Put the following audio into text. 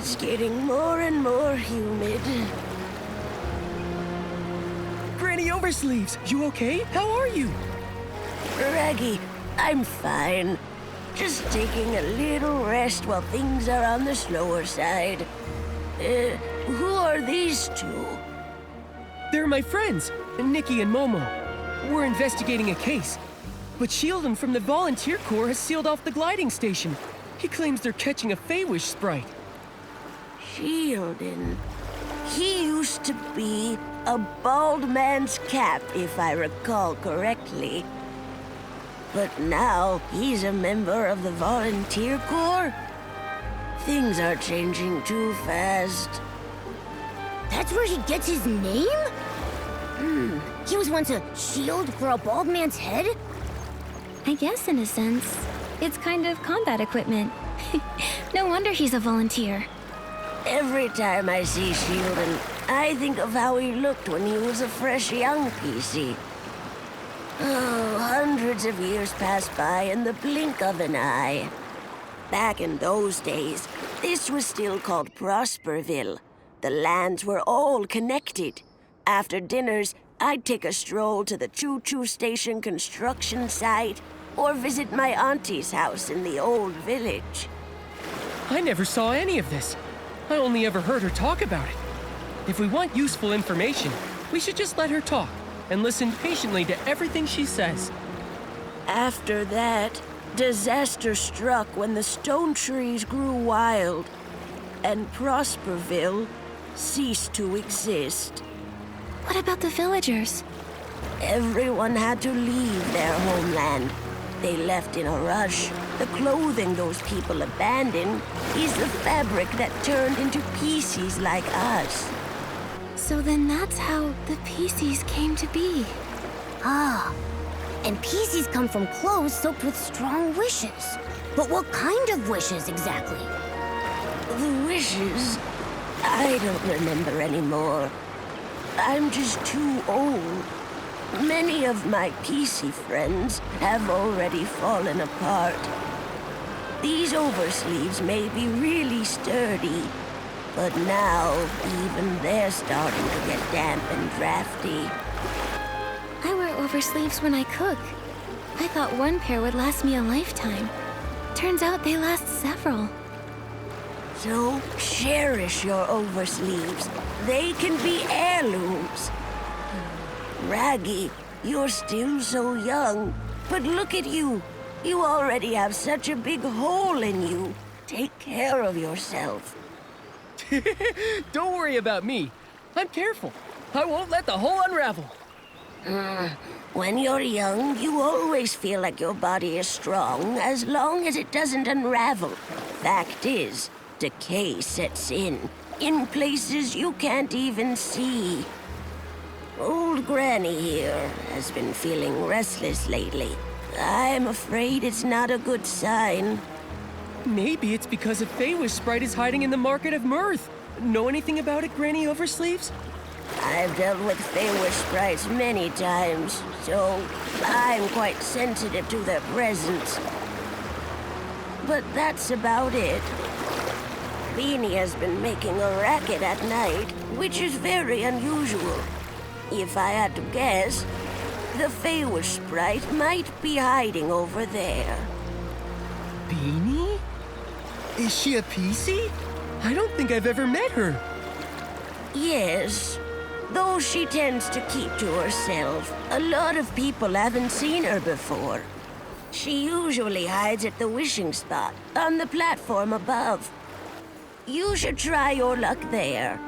It's getting more and more humid. Granny Oversleeves, you okay? How are you? Raggy, I'm fine. Just taking a little rest while things are on the slower side. Who are these two? They're my friends, Nikki and Momo. We're investigating a case. But Shieldon from the Volunteer Corps has sealed off the gliding station. He claims they're catching a Feywish sprite. Shieldon. He used to be a bald man's cap, if I recall correctly. But now he's a member of the Volunteer Corps? Things are changing too fast. That's where he gets his name? He was once a shield for a bald man's head? I guess in a sense, it's kind of combat equipment. No wonder he's a volunteer. Every time I see Shieldon, I think of how he looked when he was a fresh young PC. Oh, hundreds of years pass by in the blink of an eye. Back in those days, this was still called Prosperville. The lands were all connected. After dinners, I'd take a stroll to the choo-choo station construction site or visit my auntie's house in the old village. I never saw any of this. I only ever heard her talk about it. If we want useful information, we should just let her talk and listen patiently to everything she says. After that, disaster struck when the stone trees grew wild, and Prosperville ceased to exist. What about the villagers? Everyone had to leave their homeland. They left in a rush. The clothing those people abandoned is the fabric that turned into PCs like us. So then that's how the PCs came to be. Ah, and PCs come from clothes soaked with strong wishes. But what kind of wishes exactly? The wishes? I don't remember anymore. I'm just too old. Many of my PC friends have already fallen apart. These oversleeves may be really sturdy, but now even they're starting to get damp and drafty. I wear oversleeves when I cook. I thought one pair would last me a lifetime. Turns out they last several. So cherish your oversleeves. They can be heirlooms. Raggy, you're still so young, but look at you. You already have such a big hole in you. Take care of yourself. Don't worry about me. I'm careful. I won't let the hole unravel. When you're young, you always feel like your body is strong as long as it doesn't unravel. Fact is, decay sets in places you can't even see. Old Granny here has been feeling restless lately. I'm afraid it's not a good sign. Maybe it's because a Feywish sprite is hiding in the Market of Mirth. Know anything about it, Granny Oversleeves? I've dealt with Feywish sprites many times, so I'm quite sensitive to their presence. But that's about it. Beanie has been making a racket at night, which is very unusual. If I had to guess, the Feywish sprite might be hiding over there. Beanie? Is she a PC? I don't think I've ever met her. Yes, though she tends to keep to herself. A lot of people haven't seen her before. She usually hides at the wishing spot, on the platform above. You should try your luck there.